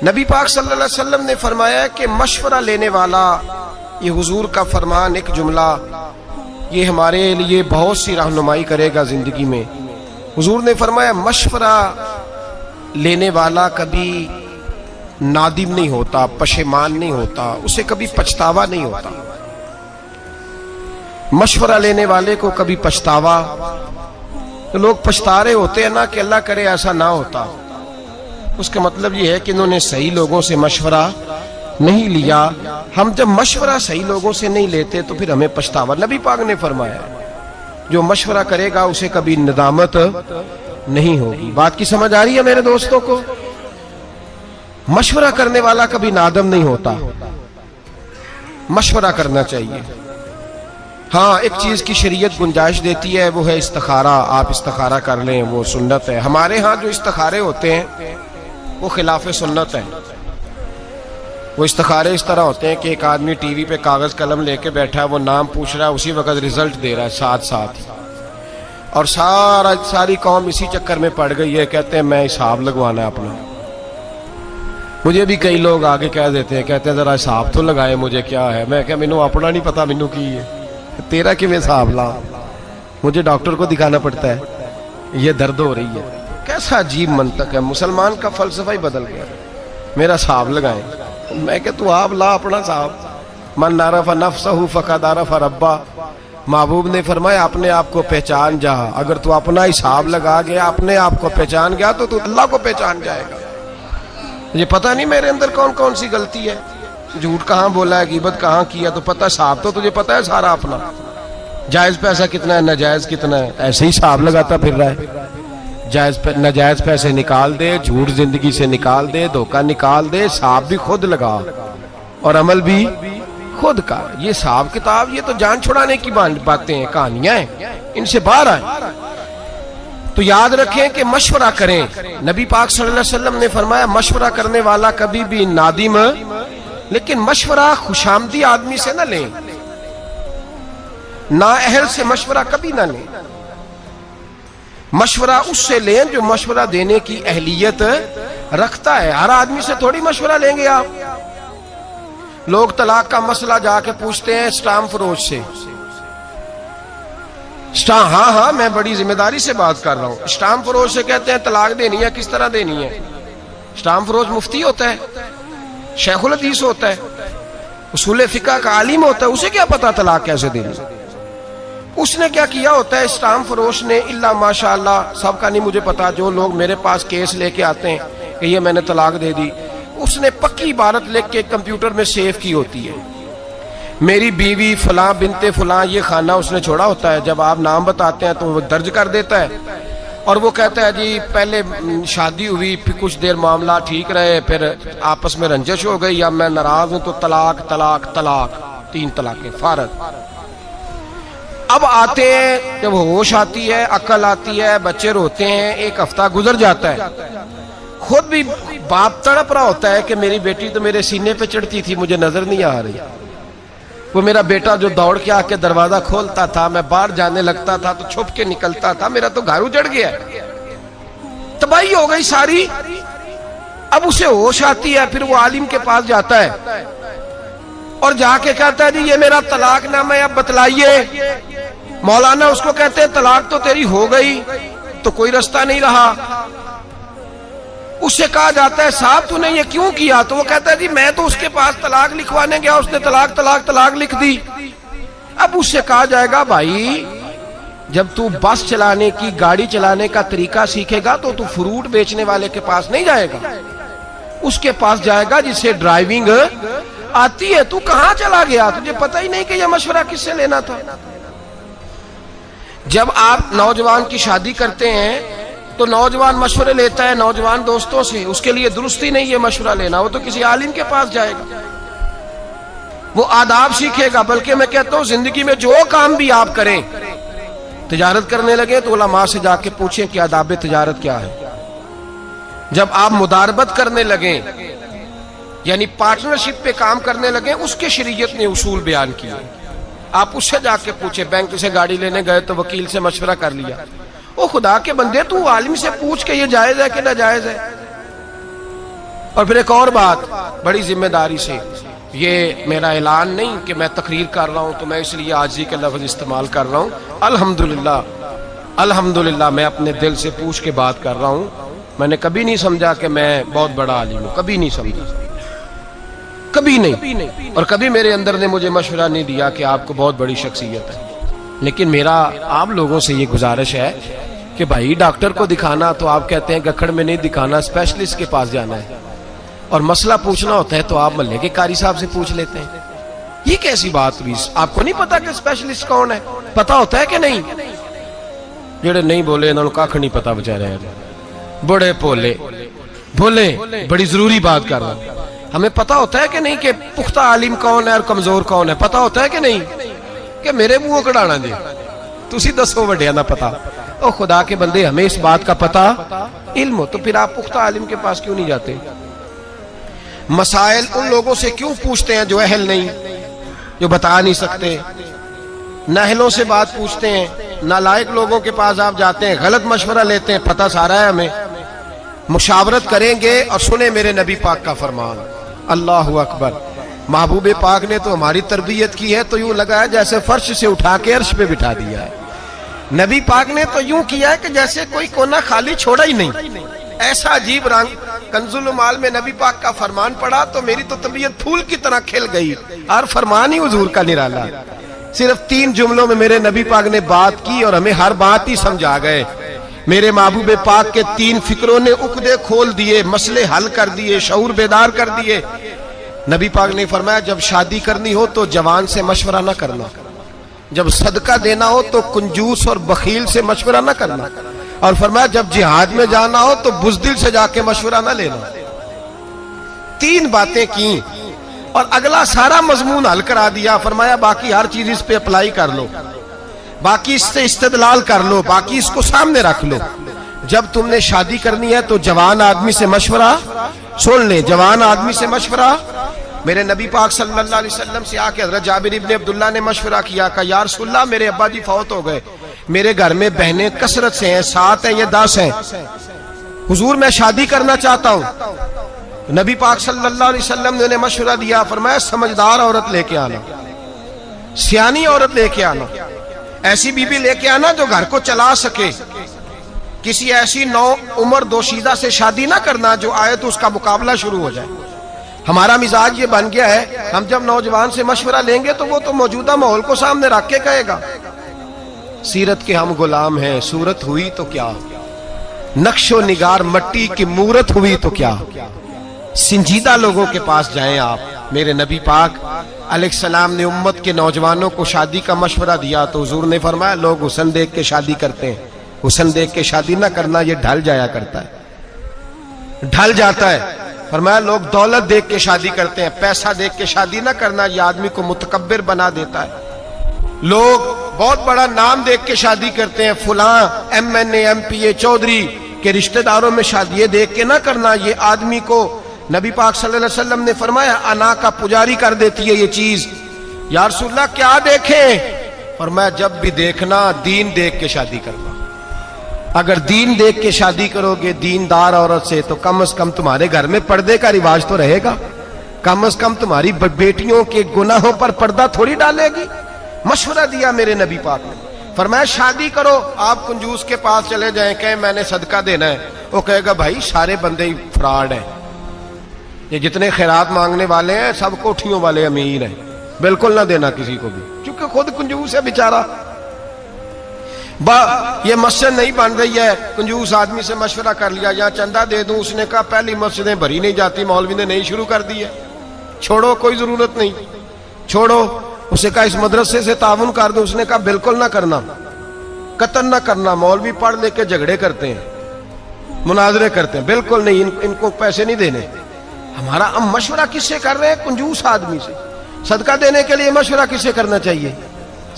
نبی پاک صلی اللہ علیہ وسلم نے فرمایا کہ مشورہ لینے والا، یہ حضور کا فرمان، ایک جملہ یہ ہمارے لیے بہت سی رہنمائی کرے گا زندگی میں۔ حضور نے فرمایا مشورہ لینے والا کبھی نادم نہیں ہوتا، پشیمان نہیں ہوتا، اسے کبھی پچھتاوا نہیں ہوتا۔ مشورہ لینے والے کو کبھی پچھتاوا، تو لوگ پچھتا رہے ہوتے ہیں نا کہ اللہ کرے ایسا نہ ہوتا، اس کا مطلب یہ ہے کہ انہوں نے صحیح لوگوں سے مشورہ نہیں لیا۔ ہم جب مشورہ صحیح لوگوں سے نہیں لیتے تو پھر ہمیں پچھتاوا۔ نبی پاک نے فرمایا جو مشورہ کرے گا اسے کبھی ندامت نہیں ہوگی۔ بات کی سمجھ آ رہی ہے میرے دوستوں کو؟ مشورہ کرنے والا کبھی نادم نہیں ہوتا، مشورہ کرنا چاہیے۔ ہاں ایک چیز کی شریعت گنجائش دیتی ہے، وہ ہے استخارہ۔ آپ استخارہ کر لیں، وہ سنت ہے۔ ہمارے ہاں جو استخارے ہوتے ہیں وہ خلاف سنت ہے۔ وہ استخارے اس طرح ہوتے ہیں کہ ایک آدمی ٹی وی پہ کاغذ قلم لے کے بیٹھا ہے، وہ نام پوچھ رہا ہے، اسی وقت رزلٹ دے رہا ہے ساتھ ساتھ، اور ساری قوم اسی چکر میں پڑ گئی ہے، کہتے ہیں میں حساب لگوانا ہے اپنا۔ مجھے بھی کئی لوگ آگے کہہ دیتے ہیں، کہتے ہیں ذرا حساب تو لگائے، مجھے کیا ہے؟ میں کہ مینوں اپنا نہیں پتا، مینوں کی ہے، تیرا کی میں حساب لا؟ مجھے ڈاکٹر کو دکھانا پڑتا ہے، یہ درد ہو رہی ہے۔ کیسا عجیب منطق ہے، مسلمان کا فلسفہ ہی بدل گیا۔ میرا حساب لگائیں، میں کہ تو آپ لا اپنا حساب۔ من عرف نفسہ فقد عرف ربہ، محبوب نے فرمایا اپنے آپ کو پہچان جا۔ اگر تو اپنا حساب لگا گیا، اپنے آپ کو پہچان گیا، تو اللہ کو پہچان جائے گا۔ مجھے پتہ نہیں میرے اندر کون کون سی غلطی ہے، جھوٹ کہاں بولا ہے، غیبت کہاں کیا، تو پتہ حساب تو تجھے پتہ ہے سارا اپنا۔ جائز پیسہ کتنا ہے، ناجائز کتنا ہے، ایسے ہی حساب لگاتا پھر رہا ہے۔ ناجائز پیسے نکال دے، جھوٹ زندگی سے نکال دے، دھوکہ نکال دے، حساب بھی خود لگا اور عمل بھی خود کا۔ یہ حساب کتاب یہ تو جان چھڑانے کی باتیں ہیں، کہانیاں ہیں، ان سے باہر آئیں۔ تو یاد رکھیں کہ مشورہ کریں۔ نبی پاک صلی اللہ علیہ وسلم نے فرمایا مشورہ کرنے والا کبھی بھی نادم، لیکن مشورہ خوشامدی آدمی سے نہ لیں، نااہل سے مشورہ کبھی نہ لیں۔ مشورہ اس سے لیں جو مشورہ دینے کی اہلیت رکھتا ہے۔ ہر آدمی سے تھوڑی مشورہ لیں گے آپ۔ لوگ طلاق کا مسئلہ جا کے پوچھتے ہیں اسٹام فروش سے۔ ہاں میں بڑی ذمہ داری سے بات کر رہا ہوں۔ اسٹام فروش سے کہتے ہیں طلاق دینی ہے، کس طرح دینی ہے؟ اسٹام فروش مفتی ہوتا ہے، شیخ الحدیث ہوتا ہے، اصول فقہ کا عالم ہوتا ہے، اسے کیا پتا طلاق کیسے دینی؟ اس نے کیا کیا ہوتا ہے اسٹام فروش نے؟ اللہ ماشاءاللہ سب کا نہیں مجھے پتا، جو لوگ میرے پاس کیس لے کے آتے ہیں کہ یہ میں نے طلاق دے دی، اس نے پکی عبارت لکھ کے کمپیوٹر میں سیو کی ہوتی ہے، میری بیوی فلاں بنت فلاں، یہ خانہ اس نے چھوڑا ہوتا ہے۔ جب آپ نام بتاتے ہیں تو وہ درج کر دیتا ہے، اور وہ کہتا ہے جی پہلے شادی ہوئی، پھر کچھ دیر معاملہ ٹھیک رہے، پھر آپس میں رنجش ہو گئی، اب میں ناراض ہوں تو طلاق طلاق طلاق، 3 طلاقیں فارغ۔ اب آتے ہیں، جب ہوش آتی ہے، عقل آتی ہے، بچے روتے ہیں، 1 ہفتہ گزر جاتا ہے، خود بھی باپ تڑپ رہا ہوتا ہے کہ میری بیٹی تو میرے سینے پہ چڑھتی تھی، مجھے نظر نہیں آ رہی، وہ میرا بیٹا جو دوڑ کے آ کے دروازہ کھولتا تھا، میں باہر جانے لگتا تھا تو چھپ کے نکلتا تھا، میرا تو گھر اجڑ گیا، تباہی ہو گئی ساری۔ اب اسے ہوش آتی ہے، پھر وہ عالم کے پاس جاتا ہے اور جا کے کہتا ہے جی یہ میرا طلاق نامہ ہے، اب بتلائیے۔ مولانا اس کو کہتے ہیں طلاق تو تیری ہو گئی، تو کوئی رستہ نہیں رہا۔ اس سے کہا جاتا ہے صاحب تو نے یہ کیوں کیا؟ تو وہ کہتا ہے جی میں تو اس کے پاس طلاق لکھوانے گیا، اس نے طلاق طلاق طلاق لکھ دی۔ اب اس سے کہا جائے گا بھائی جب تو بس چلانے کی، گاڑی چلانے کا طریقہ سیکھے گا تو تو فروٹ بیچنے والے کے پاس نہیں جائے گا، اس کے پاس جائے گا جسے ڈرائیونگ آتی ہے۔ تو کہاں چلا گیا؟ تجھے پتہ ہی نہیں کہ یہ مشورہ کس سے لینا تھا۔ جب آپ نوجوان کی شادی کرتے ہیں تو نوجوان مشورے لیتا ہے نوجوان دوستوں سے، اس کے لیے درست ہی نہیں یہ مشورہ لینا، وہ تو کسی عالم کے پاس جائے گا، وہ آداب سیکھے گا۔ بلکہ میں کہتا ہوں زندگی میں جو کام بھی آپ کریں، تجارت کرنے لگے تو علماء سے جا کے پوچھیں کہ آداب تجارت کیا ہے۔ جب آپ مداربت کرنے لگیں، یعنی پارٹنرشپ پہ کام کرنے لگیں، اس کے شریعت نے اصول بیان کیے، آپ اس سے جا کے پوچھیں۔ بینک سے گاڑی لینے گئے تو وکیل سے مشورہ کر لیا، او خدا کے بندے تو عالم سے پوچھ کہ یہ جائز ہے کہ ناجائز ہے۔ اور پھر ایک اور بات بڑی ذمہ داری سے، یہ میرا اعلان نہیں کہ میں تقریر کر رہا ہوں تو میں اس لیے عاجزی کے لفظ استعمال کر رہا ہوں. الحمدللہ میں اپنے دل سے پوچھ کے بات کر رہا ہوں. میں نے کبھی نہیں سمجھا کہ میں بہت بڑا عالم ہوں، کبھی نہیں سمجھا، کبھی نہیں. اور کبھی میرے اندر نے مجھے مشورہ نہیں دیا کہ آپ کو بہت بڑی شخصیت ہے. لیکن میرا آپ لوگوں سے یہ گزارش ہے کہ بھائی ڈاکٹر کو دکھانا تو آپ کہتے ہیں گکھڑ میں نہیں دکھانا، اسپیشلسٹ کے پاس جانا ہے. اور مسئلہ پوچھنا ہوتا ہے تو آپ محلے کے قاری صاحب سے پوچھ لیتے ہیں. یہ کیسی بات ہوئی؟ آپ کو نہیں پتا کہ اسپیشلسٹ کون ہے؟ پتا ہوتا ہے کہ نہیں؟ جڑے نہیں بولے انہوں نے کاکھ نہیں پتا بچارے، بڑے بولے بڑی ضروری بات کر رہا ہوں. ہمیں پتا ہوتا ہے کہ نہیں کہ پختہ عالم کون ہے اور کمزور کون ہے؟ پتا ہوتا ہے کہ نہیں؟ کہ میرے منہ کڑانا جی تسی دسو وڈیا نہ پتا. او خدا کے بندے، ہمیں اس بات کا پتا علم ہو تو پھر آپ پختہ عالم کے پاس کیوں نہیں جاتے؟ مسائل ان لوگوں سے کیوں پوچھتے ہیں جو اہل نہیں، جو بتا نہیں سکتے؟ نااہلوں سے بات پوچھتے ہیں، نالائق لوگوں کے پاس آپ جاتے ہیں، غلط مشورہ لیتے ہیں. پتہ سارا ہے ہمیں. مشاورت کریں گے اور سنیں میرے نبی پاک کا فرمان. اللہ اکبر. محبوب پاک نے تو ہماری تربیت کی ہے تو یوں لگا ہے جیسے فرش سے اٹھا کے عرش پہ بٹھا دیا ہے. نبی پاک نے تو یوں کیا ہے کہ جیسے کوئی کونا خالی چھوڑا ہی نہیں. ایسا عجیب رنگ. کنز المال میں نبی پاک کا فرمان پڑھا تو میری تو طبیعت پھول کی طرح کھل گئی. اور فرمان ہی حضور کا نرالا. صرف 3 جملوں میں میرے نبی پاک نے بات کی اور ہمیں ہر بات ہی سمجھا گئے. میرے محبوب پاک کے 3 فکروں نے عقدے کھول دیے، مسئلے حل کر دیے، شعور بیدار کر دیے. نبی پاک نے فرمایا جب شادی کرنی ہو تو جوان سے مشورہ نہ کرنا، جب صدقہ دینا ہو تو کنجوس اور بخیل سے مشورہ نہ کرنا، اور فرمایا جب جہاد میں جانا ہو تو بزدل سے جا کے مشورہ نہ لینا. 3 باتیں کی اور اگلا سارا مضمون حل کرا دیا. فرمایا باقی ہر چیز اس پہ اپلائی کر لو، باقی اس سے استدلال کر لو، باقی اس کو سامنے رکھ لو. جب تم نے شادی کرنی ہے تو جوان آدمی سے مشورہ سن لے، جوان آدمی سے مشورہ. میرے نبی پاک صلی اللہ علیہ وسلم سے آ کے حضرت جابر ابن عبداللہ نے مشورہ کیا کہ یا رسول اللہ میرے ابا جی فوت ہو گئے، میرے گھر میں بہنیں کثرت سے ہیں، 7 ہیں یا 10 ہیں، حضور میں شادی کرنا چاہتا ہوں. نبی پاک صلی اللہ علیہ وسلم نے انہیں مشورہ دیا. فرمایا سمجھدار عورت لے کے آنا، سیانی عورت لے کے آنا، ایسی بیوی لے کے آنا جو گھر کو چلا سکے. کسی ایسی نو عمر دوشیزہ سے شادی نہ کرنا جو آئے تو اس کا مقابلہ شروع ہو جائے. ہمارا مزاج یہ بن گیا ہے، ہم جب نوجوان سے مشورہ لیں گے تو وہ تو موجودہ ماحول کو سامنے رکھ کے کہے گا سیرت کے ہم غلام ہیں، صورت ہوئی تو کیا، نقش و نگار مٹی کی مورت ہوئی تو کیا. سنجیدہ لوگوں کے پاس جائیں آپ. میرے نبی پاک علیہ السلام نے امت کے نوجوانوں کو شادی کا مشورہ دیا تو حضور نے فرمایا لوگ حسن دیکھ کے شادی کرتے ہیں، حسن دیکھ کے شادی نہ کرنا، یہ ڈھل جایا کرتا ہے، ڈھل جاتا ہے. فرمایا لوگ دولت دیکھ کے شادی کرتے ہیں، پیسہ دیکھ کے شادی نہ کرنا، یہ آدمی کو متکبر بنا دیتا ہے. لوگ بہت بڑا نام دیکھ کے شادی کرتے ہیں، فلاں MNA MPA چودھری کے رشتہ داروں میں شادی، یہ دیکھ کے نہ کرنا، یہ آدمی کو نبی پاک صلی اللہ علیہ وسلم نے فرمایا انا کا پجاری کر دیتی ہے یہ چیز. یا رسول اللہ کیا دیکھیں؟ فرمایا جب بھی دیکھنا دین دیکھ کے شادی کرنا. اگر دین دیکھ کے شادی کرو گے دیندار عورت سے تو کم از کم تمہارے گھر میں پردے کا رواج تو رہے گا، کم از کم تمہاری بیٹیوں کے گناہوں پر پردہ تھوڑی ڈالے گی. مشورہ دیا میرے نبی پاک نے. فرمایا شادی کرو. آپ کنجوس کے پاس چلے جائیں، کہیں میں نے صدقہ دینا ہے، وہ کہے گا بھائی سارے بندے ہی فراڈ ہیں، یہ جتنے خیرات مانگنے والے ہیں سب کوٹھیوں والے امیر ہیں، بالکل نہ دینا کسی کو بھی، چونکہ خود کنجوس ہے بیچارہ. یہ مسجد نہیں بن رہی ہے، کنجوس آدمی سے مشورہ کر لیا یا چندہ دے دوں، اس نے کہا پہلی مسجدیں بھری نہیں جاتی، مولوی نے نہیں شروع کر دی ہے، چھوڑو کوئی ضرورت نہیں، چھوڑو. اسے کہا اس مدرسے سے تعاون کر دوں، اس نے کہا بالکل نہ کرنا، قطن نہ کرنا، مولوی پڑھ لے کے جھگڑے کرتے ہیں، مناظرے کرتے ہیں، بالکل نہیں، ان کو پیسے نہیں دینے. ہمارا ہم مشورہ کس سے کر رہے ہیں؟ کنجوس آدمی سے. صدقہ دینے کے لیے مشورہ کس سے کرنا چاہیے؟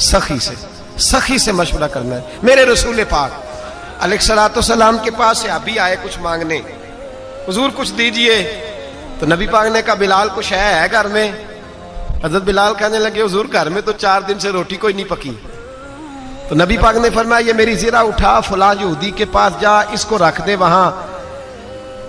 سخی سے، سخی سے مشورہ کرنا ہے. میرے رسول پاک علیہ الصلوۃ والسلام کے پاس صحابی آئے کچھ مانگنے، حضور کچھ دیجئے. تو نبی پاک نے کہا بلال کچھ ہے گھر میں؟ حضرت بلال کہنے لگے حضور گھر میں تو 4 دن سے روٹی کوئی نہیں پکی. تو نبی پاک نے فرمایا یہ میری زرہ اٹھا، فلاں یہودی کے پاس جا، اس کو رکھ دے وہاں،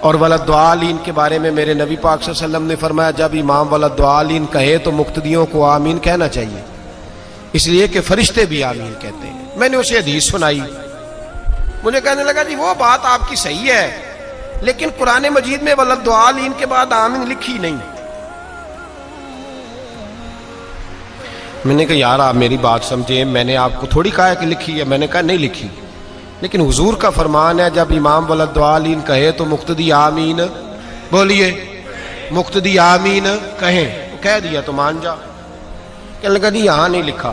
اور ولدالین کے بارے میں میرے نبی پاک صلی اللہ علیہ وسلم نے فرمایا جب امام ولدالین کہے تو مقتدیوں کو آمین کہنا چاہیے، اس لیے کہ فرشتے بھی آمین کہتے ہیں۔ میں نے اسے حدیث سنائی، مجھے کہنے لگا جی وہ بات آپ کی صحیح ہے لیکن قرآن مجید میں ولدالین کے بعد آمین لکھی نہیں۔ میں نے کہا یار آپ میری بات سمجھیں، میں نے آپ کو تھوڑی کہا ہے کہ لکھی ہے، میں نے کہا نہیں لکھی، لیکن حضور کا فرمان ہے جب امام ولدالین کہے تو مقتدی آمین، بولیے مقتدی آمین کہیں، کہہ دیا تو مان جا۔ کہنے لگا جی یہاں نہیں لکھا۔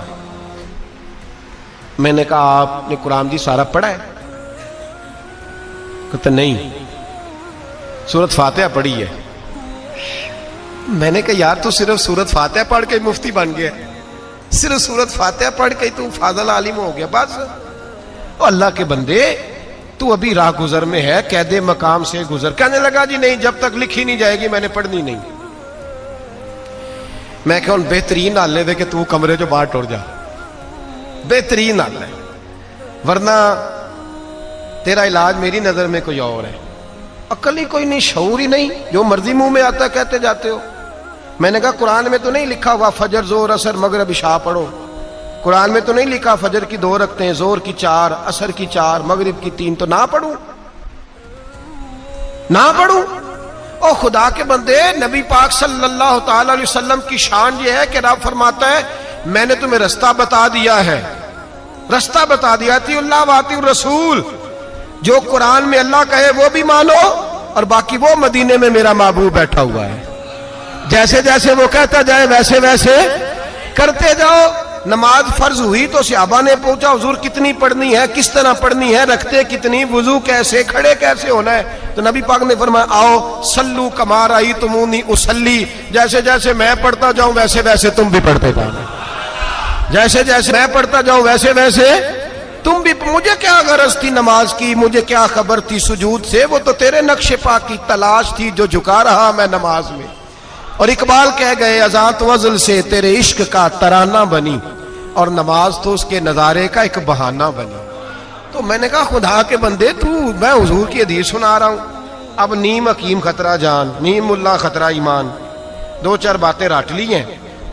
میں نے کہا آپ نے قرآن دی سارا پڑھا ہے؟ کہتا نہیں، سورت فاتحہ پڑھی ہے۔ میں نے کہا یار تو صرف سورت فاتحہ پڑھ کے مفتی بن گیا، صرف سورت فاتحہ پڑھ کے تو فاضل عالم ہو گیا بس۔ اللہ کے بندے تو ابھی راہ گزر میں ہے، قید مقام سے گزر۔ کہنے لگا جی نہیں جب تک لکھی نہیں جائے گی میں نے پڑھنی نہیں۔ میں کہ بہترین حال دے کہ تو کمرے جو باہر ٹوڑ جا، بہترین حال ہے، ورنہ تیرا علاج میری نظر میں کوئی اور ہے۔ عقل ہی کوئی نہیں، شعور ہی نہیں، جو مرضی منہ میں آتا کہتے جاتے ہو۔ میں نے کہا قرآن میں تو نہیں لکھا ہوا فجر زور اثر مغرب عشاء پڑھو، قرآن میں تو نہیں لکھا فجر کی 2 رکعتیں، زور کی 4، عصر کی 4، مغرب کی 3، تو نہ پڑھوں نہ پڑھوں؟ او خدا کے بندے، نبی پاک صلی اللہ تعالی علیہ وسلم کی شان یہ ہے کہ رب فرماتا ہے میں نے تمہیں رستہ بتا دیا ہے، رستہ بتا دیا، اطیعوا اللہ واطیعوا الرسول، جو قرآن میں اللہ کہے وہ بھی مانو، اور باقی وہ مدینے میں میرا محبوب بیٹھا ہوا ہے، جیسے جیسے وہ کہتا جائے ویسے ویسے کرتے جاؤ۔ نماز فرض ہوئی تو صحابہ نے پوچھا حضور کتنی پڑھنی ہے، کس طرح پڑھنی ہے، رکھتے کتنی، وضو کیسے، کھڑے کیسے ہونا ہے؟ تو نبی پاک نے فرمایا آؤ صلو کما رأیتمونی اصلی، جیسے جیسے میں پڑھتا جاؤں ویسے ویسے تم بھی پڑھتے جاؤ، جیسے جیسے میں پڑھتا جاؤں ویسے ویسے تم بھی۔ مجھے کیا غرض تھی نماز کی، مجھے کیا خبر تھی سجود سے، وہ تو تیرے نقش پا کی تلاش تھی جو جھکا رہا میں نماز میں۔ اور اقبال کہہ گئے اذان تو وزل سے تیرے عشق کا ترانہ بنی، اور نماز تو اس کے نظارے کا ایک بہانہ بنی۔ تو میں نے کہا خدا کے بندے تو، میں حضور کی حدیث سنا رہا ہوں، اب نیم حکیم خطرہ جان، نیم ملا خطرہ ایمان، 2-4 باتیں رٹ لی ہیں،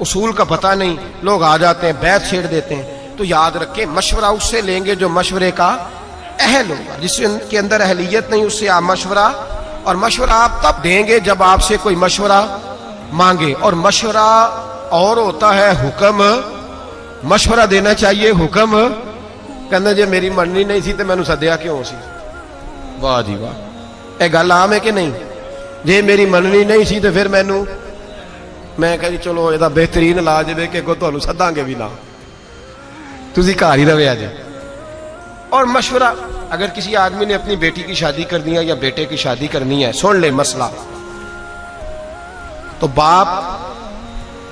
اصول کا پتہ نہیں، لوگ آ جاتے ہیں بیعت چھیڑ دیتے ہیں۔ تو یاد رکھیں مشورہ اس سے لیں گے جو مشورے کا اہل ہوگا، جس کے اندر اہلیت نہیں اس سے آپ مشورہ، اور مشورہ آپ تب دیں گے جب آپ سے کوئی مشورہ مانگے، اور مشورہ اور ہوتا ہے حکم۔ مشورہ دینا چاہیے، حکم کہنا جی میری مننی نہیں سی تو میں نے سدیا کیوں سی؟ واہ جی واہ، یہ گل عام ہے کہ نہیں؟ جی میری مننی نہیں سی تو پھر میں کہا جی چلو یہ بہترین علاج ہے کہ اگوں تمہیں سداں گے بھی نہ، تسی گھر ہی رہے جی۔ اور مشورہ اگر کسی آدمی نے اپنی بیٹی کی شادی کرنی ہے یا بیٹے کی شادی کرنی ہے، سن لے مسئلہ، تو باپ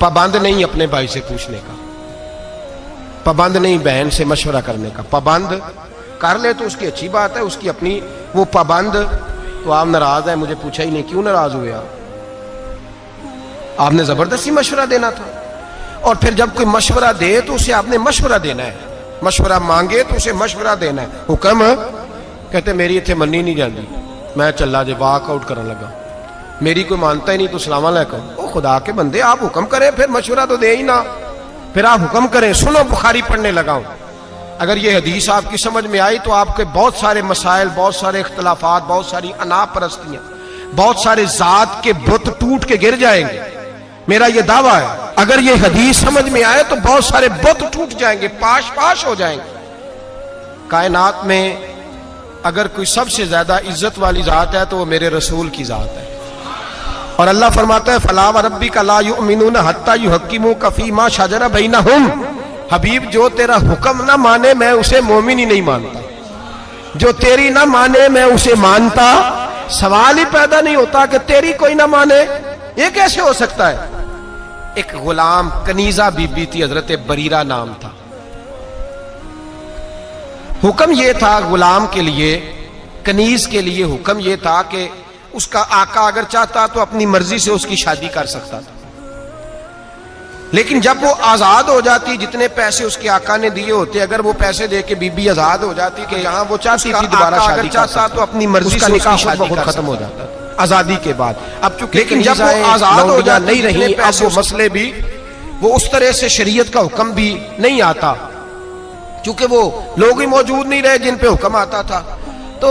پابند نہیں اپنے بھائی سے پوچھنے کا، پابند نہیں بہن سے مشورہ کرنے کا، پابند کر لے تو اس کی اچھی بات ہے، اس کی اپنی، وہ پابند تو آپ ناراض ہیں، مجھے پوچھا ہی نہیں، کیوں ناراض ہوئے آپ نے زبردستی مشورہ دینا تھا۔ اور پھر جب کوئی مشورہ دے تو اسے آپ نے مشورہ دینا ہے، مشورہ مانگے تو اسے مشورہ دینا ہے۔ حکم کہتے میری اتنے منی نہیں جاندی، میں چلا جے واک آؤٹ کرنے لگا، میری کوئی مانتا ہی نہیں تو السلام علیکم۔ او خدا کے بندے آپ حکم کریں، پھر مشورہ تو دے ہی نہ، پھر آپ حکم کریں۔ سنو بخاری پڑھنے لگا ہوں، اگر یہ حدیث آپ کی سمجھ میں آئی تو آپ کے بہت سارے مسائل، بہت سارے اختلافات، بہت ساری انا پرستیاں، بہت سارے ذات کے بت ٹوٹ کے گر جائیں گے، میرا یہ دعویٰ ہے۔ اگر یہ حدیث سمجھ میں آئے تو بہت سارے بت ٹوٹ جائیں گے، پاش پاش ہو جائیں گے۔ کائنات میں اگر کوئی سب سے زیادہ عزت والی ذات ہے تو وہ میرے رسول کی ذات ہے، اور اللہ فرماتا ہے فَلَا وَرَبِّكَ لَا يُؤْمِنُونَ حَتَّى يُحَكِّمُوكَ فِي مَا شَجَرَ بَيْنَهُمْ۔ حبیب جو تیرا حکم نہ مانے میں اسے مومن ہی نہیں مانتا، جو تیری نہ مانے میں اسے مانتا۔ سوال ہی پیدا نہیں ہوتا کہ تیری کوئی نہ مانے، یہ کیسے ہو سکتا ہے؟ ایک غلام کنیزہ بی بی تھی، حضرت بریرہ نام تھا۔ حکم یہ تھا غلام کے لیے، کنیز کے لیے حکم یہ تھا کہ اس کا آقا اگر چاہتا تو اپنی مرضی سے اس کی شادی کر سکتا تھا، لیکن جب وہ آزاد ہو جاتی، جتنے پیسے اس کے آقا نے دیے ہوتے، اگر وہ پیسے دے کے بی بی آزاد ہو جاتی کہ یہاں وہ چاہتی تھی دوبارہ شادی چاہتا تو اپنی مرضی سے نکاح خود ختم ہو جاتا آزادی کے بعد۔ اب چونکہ لیکن جب وہ آزاد ہو جاتی نہیں رہی، اب وہ مسئلے بھی وہ اس طرح سے شریعت کا حکم بھی نہیں آتا، چونکہ وہ لوگ ہی موجود نہیں رہے جن پہ حکم آتا تھا۔ تو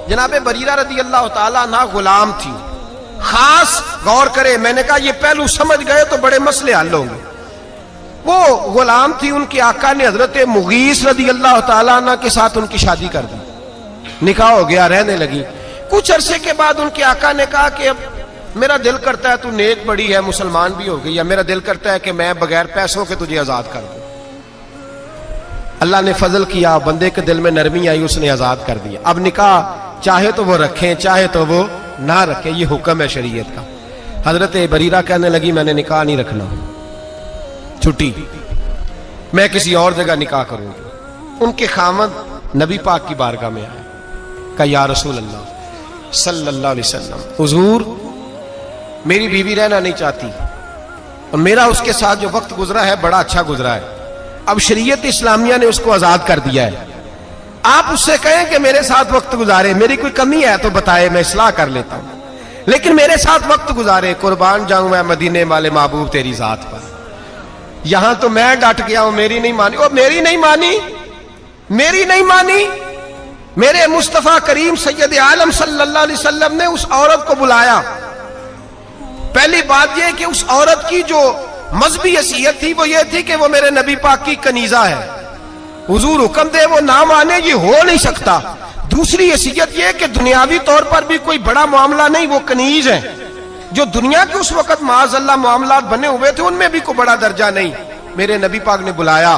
جناب بریرہ رضی اللہ تعالیٰ عنہ غلام تھی، خاص غور کرے، میں نے کہا یہ پہلو سمجھ گئے تو بڑے مسئلے حل ہوں گے۔ وہ غلام تھی، ان کے آقا نے حضرت مغیث رضی اللہ تعالیٰ عنہ کے ساتھ ان کی شادی کر دی، نکاح ہو گیا، رہنے لگی۔ کچھ عرصے کے بعد ان کے آقا نے کہا کہ اب میرا دل کرتا ہے تو نیک بڑی ہے، مسلمان بھی ہو گئی، یا میرا دل کرتا ہے کہ میں بغیر پیسوں کے تجھے آزاد کر دوں۔ اللہ نے فضل کیا، بندے کے دل میں نرمی آئی، اس نے آزاد کر دیا۔ اب نکاح چاہے تو وہ رکھیں چاہے تو وہ نہ رکھیں، یہ حکم ہے شریعت کا۔ حضرت بریرہ کہنے لگی میں نے نکاح نہیں رکھنا، چھٹی، میں کسی اور جگہ نکاح کروں گی۔ ان کے خاوند نبی پاک کی بارگاہ میں آئے، کہا یا رسول اللہ صلی اللہ علیہ وسلم، حضور میری بیوی رہنا نہیں چاہتی اور میرا اس کے ساتھ جو وقت گزرا ہے بڑا اچھا گزرا ہے، اب شریعت اسلامیہ نے اس کو آزاد کر دیا ہے، آپ اس سے کہیں کہ میرے ساتھ وقت گزارے، میری کوئی کمی ہے تو بتائے، میں اصلاح کر لیتا ہوں، لیکن میرے ساتھ وقت گزارے، قربان جاؤں میں مدینے والے محبوب تیری ذات پر۔ یہاں تو میں ڈٹ گیا ہوں، میری نہیں مانی، اور میری نہیں مانی، میری نہیں مانی۔ میرے مصطفیٰ کریم سید عالم صلی اللہ علیہ وسلم نے اس عورت کو بلایا۔ پہلی بات یہ کہ اس عورت کی جو مذہبی حیثیت تھی وہ یہ تھی کہ وہ میرے نبی پاک کی کنیزہ ہے، حضور حکم دے وہ نہ مانے، یہ ہو نہیں سکتا۔ دوسری حیثیت یہ کہ دنیاوی طور پر بھی کوئی بڑا معاملہ نہیں، وہ کنیز ہے، جو دنیا کے اس وقت معاذ اللہ معاملات بنے ہوئے تھے ان میں بھی کوئی بڑا درجہ نہیں۔ میرے نبی پاک نے بلایا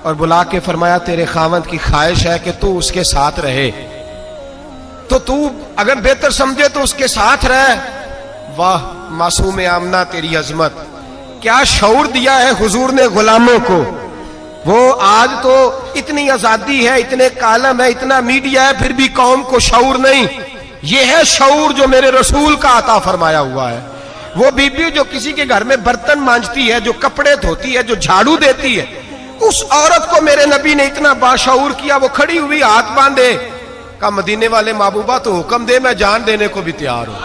اور بلا کے فرمایا تیرے خاوند کی خواہش ہے کہ تو اس کے ساتھ رہے، تو تو اگر بہتر سمجھے تو اس کے ساتھ رہ۔ واہ معصوم آمنہ تیری عظمت، کیا شعور دیا ہے حضور نے غلاموں کو۔ وہ آج تو اتنی آزادی ہے، اتنے کالم ہے، اتنا میڈیا ہے، پھر بھی قوم کو شعور نہیں۔ یہ ہے شعور جو میرے رسول کا عطا فرمایا ہوا ہے۔ وہ بی بی جو کسی کے گھر میں برتن مانجتی ہے، جو کپڑے دھوتی ہے، جو جھاڑو دیتی ہے، اس عورت کو میرے نبی نے اتنا باشعور کیا، وہ کھڑی ہوئی ہاتھ باندھے، کہا مدینے والے محبوبہ تو حکم دے، میں جان دینے کو بھی تیار ہوں۔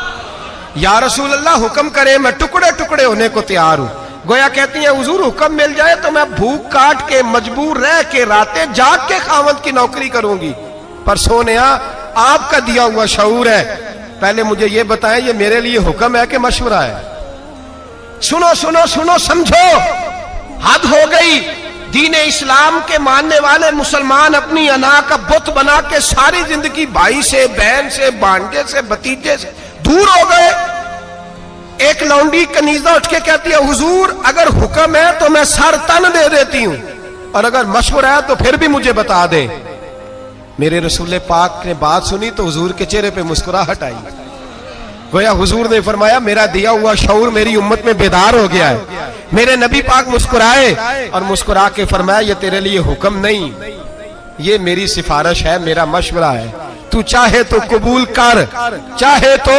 یا رسول اللہ حکم کرے، میں ٹکڑے ٹکڑے ہونے کو تیار ہوں۔ گویا کہتی ہیں حضور حکم مل جائے تو میں بھوک کاٹ کے مجبور رہ کے راتیں جاگ کے خاوند کی نوکری کروں گی، پر سونیا آپ کا دیا ہوا شعور ہے، پہلے مجھے یہ بتائیں یہ میرے لیے حکم ہے کہ مشورہ ہے؟ سنو سنو سنو، سمجھو، حد ہو گئی۔ دین اسلام کے ماننے والے مسلمان اپنی انا کا بت بنا کے ساری زندگی بھائی سے، بہن سے، بھانجے سے، بھتیجے سے دور ہو گئے۔ ایک لونڈی کنیزہ اٹھ کے کہتی ہے حضور اگر حکم ہے تو میں سر تن دے دیتی ہوں، اور اگر مشورہ ہے تو پھر بھی مجھے بتا دے۔ میرے رسول پاک نے بات سنی تو حضور کے چہرے پہ مسکراہٹ آئی، گویا حضور نے فرمایا میرا دیا ہوا شعور میری امت میں بیدار ہو گیا ہے۔ میرے نبی پاک مسکرائے اور مسکرا کے فرمایا یہ تیرے لیے حکم نہیں، یہ میری سفارش ہے، میرا مشورہ ہے، تو چاہے تو قبول کر، چاہے تو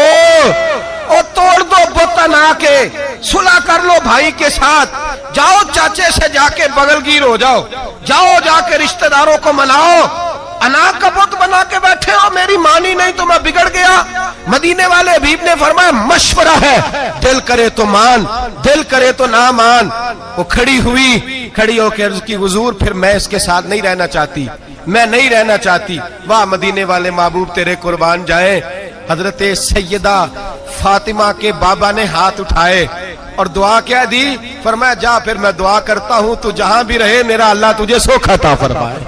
اور توڑ دو بتن آ کے صلح کر لو بھائی کے ساتھ، جاؤ چاچے سے جا کے بغل گیر ہو جاؤ، جاؤ جا کے رشتہ داروں کو مناؤ۔ انا کا بت بنا کے بیٹھے ہو، میری مانی نہیں تو میں بگڑ گیا۔ مدینے والے حبیب نے فرمایا مشورہ ہے، دل کرے تو مان، دل کرے تو نہ مان۔ وہ کھڑی ہوئی، کھڑی ہو کے عرض کی حضور پھر میں اس کے ساتھ نہیں رہنا چاہتی، میں نہیں رہنا چاہتی۔ واہ مدینے والے محبوب تیرے قربان جائیں۔ حضرت سیدہ فاطمہ کے بابا نے ہاتھ اٹھائے اور دعا کیا دی، فرمایا جا پھر میں دعا کرتا ہوں تو جہاں بھی رہے میرا اللہ تجھے سکھ عطا فرمائے،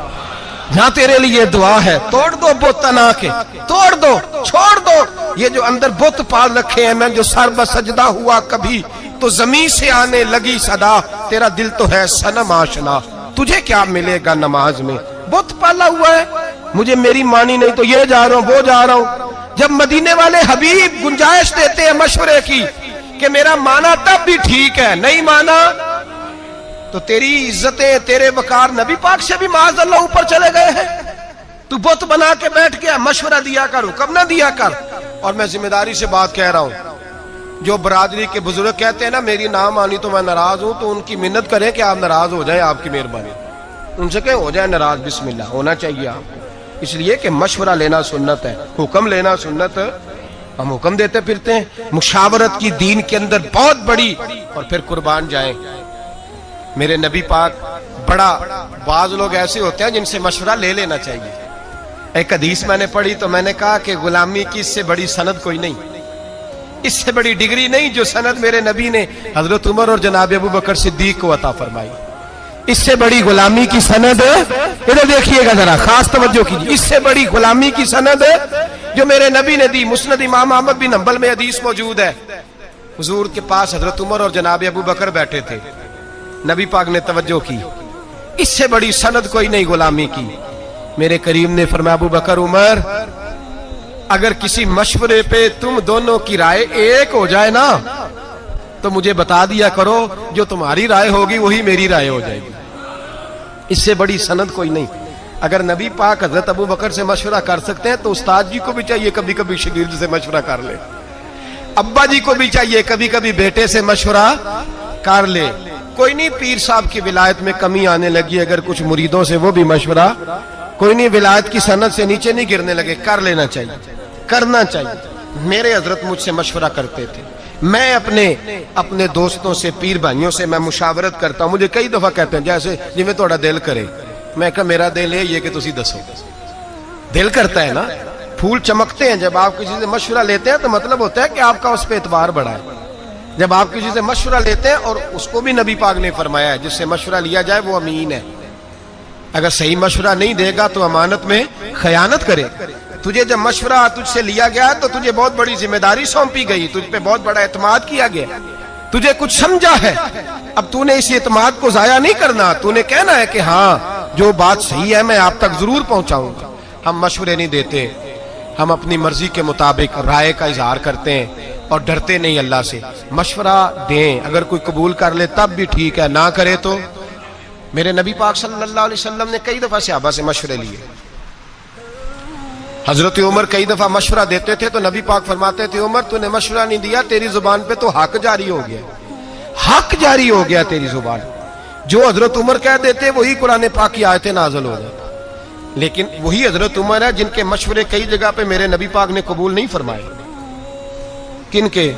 جہاں تیرے لیے دعا ہے۔ توڑ دو بت انا کے، توڑ دو، چھوڑ دو یہ جو اندر بت پال رکھے ہیں۔ میں جو سر بسجدہ ہوا کبھی تو زمین سے آنے لگی صدا، تیرا دل تو ہے صنم آشنا، تجھے کیا ملے گا نماز میں؟ بت پالا ہوا ہے، مجھے میری مانی نہیں تو یہ جا رہا ہوں وہ جا رہا ہوں۔ جب مدینے والے حبیب گنجائش دیتے ہیں مشورے کی کہ میرا مانا تب بھی ٹھیک ہے، نہیں مانا تو تیری عزتیں، تیرے وقار نبی پاک سے بھی معاذ اللہ اوپر چلے گئے ہیں۔ تو بت بنا کے بیٹھ گیا، مشورہ دیا کر، حکم نہ دیا کر۔ اور میں ذمہ داری سے بات کہہ رہا ہوں، جو برادری کے بزرگ کہتے ہیں نا میری نہ مانی تو میں ناراض ہوں، تو ان کی منت کریں کہ آپ ناراض ہو جائیں، آپ کی مہربانی، ان سے کہیں ہو جائے ناراض، بسم اللہ ہونا چاہیے آپ کو، اس لیے کہ مشورہ لینا سنت ہے، حکم لینا سنت ہے، ہم حکم دیتے پھرتے ہیں۔ مشاورت کی دین کے اندر بہت بڑی، اور پھر قربان جائیں میرے نبی پاک، بڑا بعض لوگ ایسے ہوتے ہیں جن سے مشورہ لے لینا چاہیے۔ ایک حدیث میں نے پڑھی تو میں نے کہا کہ غلامی کی اس سے بڑی سند کوئی نہیں، اس سے بڑی ڈگری نہیں جو سند میرے نبی نے حضرت عمر اور جناب ابو بکر صدیق کو عطا فرمائی۔ اس سے بڑی غلامی کی سند، ادھر دیکھیے گا ذرا، خاص توجہ کیجیے، اس سے بڑی غلامی کی سند جو میرے نبی نے دی، مسند امام احمد بن حنبل میں حدیث موجود ہے، حضور کے پاس حضرت عمر اور جناب ابو بکر بیٹھے تھے، نبی پاک نے توجہ کی، اس سے بڑی سند کوئی نہیں غلامی کی۔ میرے کریم نے فرمایا ابو بکر عمر، اگر کسی مشورے پہ تم دونوں کی رائے ایک ہو جائے نا تو مجھے بتا دیا کرو، جو تمہاری رائے ہوگی وہی میری رائے ہو جائے گی، اس سے بڑی سند کوئی نہیں۔ اگر نبی پاک حضرت ابو بکر سے مشورہ کر سکتے ہیں تو استاد جی کو بھی چاہیے کبھی کبھی شاگرد سے مشورہ کر لے، ابا جی کو بھی چاہیے کبھی کبھی بیٹے سے مشورہ کر لے۔ کوئی نہیں پیر صاحب کی ولایت میں کمی آنے لگی، اگر کچھ مریدوں سے وہ بھی مشورہ، کوئی نہیں ولایت کی سند سے نیچے نہیں گرنے لگے، کر لینا چاہیے، کرنا چاہیے۔ میرے حضرت مجھ سے مشورہ کرتے تھے، میں اپنے دوستوں سے، پیر بھائیوں سے میں مشاورت کرتا ہوں، مجھے کئی دفعہ کہتے ہیں جیسے جی میں تھوڑا دل کرے، میں کہا میرا دل ہے یہ کہ تسی دسو، دل کرتا ہے نا، پھول چمکتے ہیں جب آپ کسی سے مشورہ لیتے ہیں تو مطلب ہوتا ہے کہ آپ کا اس پہ اعتبار بڑھا ہے۔ جب آپ کسی سے مشورہ لیتے ہیں، اور اس کو بھی نبی پاک نے فرمایا ہے جس سے مشورہ لیا جائے وہ امین ہے، اگر صحیح مشورہ نہیں دے گا تو امانت میں خیانت کرے۔ تجھے جب مشورہ تجھ سے لیا گیا تو تجھے بہت بڑی ذمہ داری سونپی گئی، تجھ پہ بہت بڑا اعتماد کیا گیا، تجھے کچھ سمجھا ہے، اب تو نے اس اعتماد کو ضائع نہیں کرنا، تو نے کہنا ہے کہ ہاں جو بات صحیح ہے میں آپ تک ضرور پہنچاؤں گا۔ ہم مشورے نہیں دیتے، ہم اپنی مرضی کے مطابق رائے کا اظہار کرتے ہیں اور ڈرتے نہیں اللہ سے۔ مشورہ دیں، اگر کوئی قبول کر لے تب بھی ٹھیک ہے، نہ کرے تو۔ میرے نبی پاک صلی اللہ علیہ وسلم نے کئی دفعہ صحابہ سے مشورے لیے، حضرت عمر کئی دفعہ مشورہ دیتے تھے تو نبی پاک فرماتے تھے عمر تو نے مشورہ نہیں دیا، تیری زبان پہ تو حق جاری ہو گیا، حق جاری ہو گیا تیری زبان، جو حضرت عمر کہہ دیتے وہی قرآن پاک کی آیتیں نازل ہو جاتی۔ لیکن وہی حضرت عمر ہے جن کے مشورے کئی جگہ پہ میرے نبی پاک نے قبول نہیں فرمائے۔ کن کے؟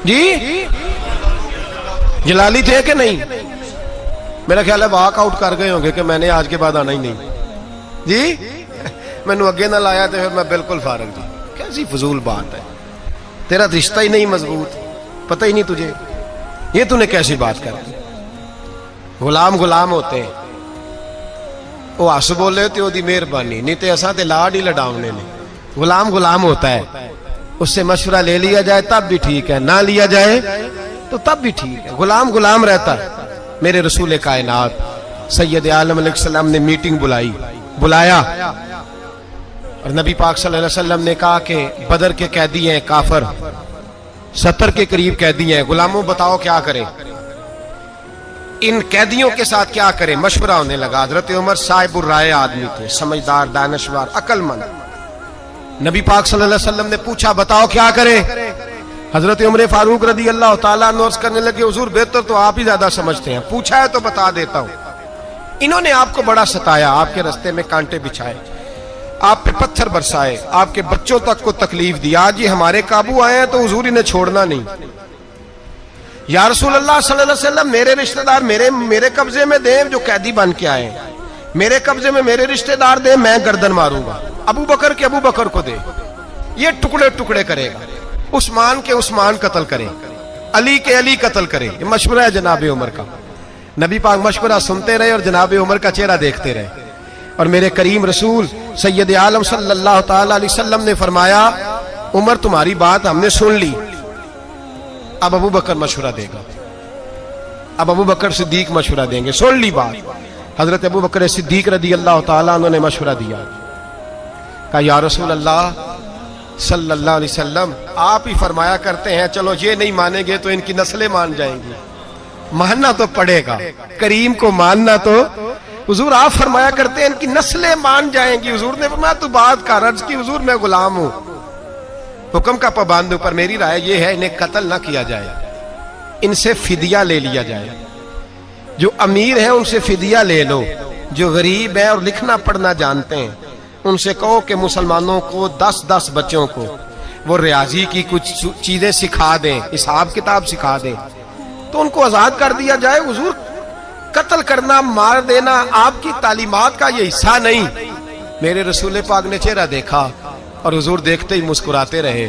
جی جلالی تھے کہ نہیں؟ میرا خیال ہے واک آؤٹ کر گئے ہوں گے کہ میں نے آج کے بعد آنا ہی نہیں جی، میں نے اگے نہ لایا تو پھر میں بالکل فارغ جی۔ کیسی فضول بات ہے، تیرا رشتہ ہی نہیں مضبوط، پتہ ہی نہیں تجھے، یہ تو نے کیسی بات کر دی۔ غلام ہوتے ہیں، وہ ہس بولے تے وہ دی مہربانی نہیں تے اساں تے لاڈ ہی لڈاونے نے۔ غلام ہوتا ہے، اس سے مشورہ لے لیا جائے تب بھی ٹھیک ہے، نہ لیا جائے تو تب بھی ٹھیک ہے، غلام رہتا ہے۔ میرے رسول کائنات سید عالم علیہ السلام نے میٹنگ بلایا اور نبی پاک صلی اللہ علیہ وسلم نے کہا کہ بدر کے قیدی ہیں کافر، 70 کے قریب قیدی ہیں، غلاموں بتاؤ کیا کریں، ان قیدیوں کے ساتھ کیا کریں؟ مشورہ ہونے لگا۔ حضرت عمر صاحب الرائے آدمی تھے، سمجھدار، دانشور، عقل مند۔ نبی پاک صلی اللہ علیہ وسلم نے پوچھا بتاؤ کیا کریں؟ حضرت عمر فاروق رضی اللہ تعالیٰ عنہ عرض کرنے لگے حضور بہتر تو آپ ہی زیادہ سمجھتے ہیں، پوچھا ہے تو بتا دیتا ہوں۔ انہوں نے آپ کو بڑا ستایا، آپ کے رستے میں کانٹے بچھائے، آپ پہ پتھر برسائے، آپ کے بچوں تک کو تکلیف دی، آج یہ ہمارے قابو آئے ہیں تو حضور انہیں چھوڑنا نہیں۔ یا رسول اللہ صلی اللہ علیہ وسلم میرے رشتہ دار میرے قبضے میں دیں، جو قیدی بن کے آئے ہیں میرے قبضے میں میرے رشتہ دار دیں، میں گردن ماروں گا۔ ابو بکر کو دے، یہ ٹکڑے کرے گا، عثمان کے عثمان قتل کرے، علی کے علی قتل کرے۔ یہ مشورہ ہے جناب عمر کا۔ نبی پاک مشورہ سنتے رہے اور جناب عمر کا چہرہ دیکھتے رہے، اور میرے کریم رسول سید عالم صلی اللہ تعالی علیہ وسلم نے فرمایا عمر تمہاری بات ہم نے سن لی، اب ابو بکر مشورہ دے گا، اب ابو بکر صدیق مشورہ دیں گے، سن لی بات۔ حضرت ابو بکر صدیق رضی اللہ تعالیٰ عنہ نے مشورہ دیا، کہا یا رسول اللہ صلی اللہ علیہ وسلم آپ ہی فرمایا کرتے ہیں چلو یہ نہیں مانیں گے تو ان کی نسلیں مان جائیں گی، ماننا تو پڑے گا، کریم کو ماننا تو حضور آپ فرمایا کرتے ہیں ان کی نسلیں مان جائیں گی۔ حضور نے فرمایا تو بات کا عرض کی حضور میں غلام ہوں، حکم کا پابند ہوں، پر میری رائے یہ ہے انہیں قتل نہ کیا جائے، ان سے فدیہ لے لیا جائے۔ جو امیر ہیں ان سے فدیہ لے لو، جو غریب ہیں اور لکھنا پڑھنا جانتے ہیں ان سے کہو کہ مسلمانوں کو 10 بچوں کو وہ ریاضی کی کچھ چیزیں سکھا دیں، حساب کتاب سکھا دیں، تو ان کو آزاد کر دیا جائے۔ حضور قتل کرنا، مار دینا آپ کی تعلیمات کا یہ حصہ نہیں۔ میرے رسول پاک نے چہرہ دیکھا اور حضور دیکھتے ہی مسکراتے رہے۔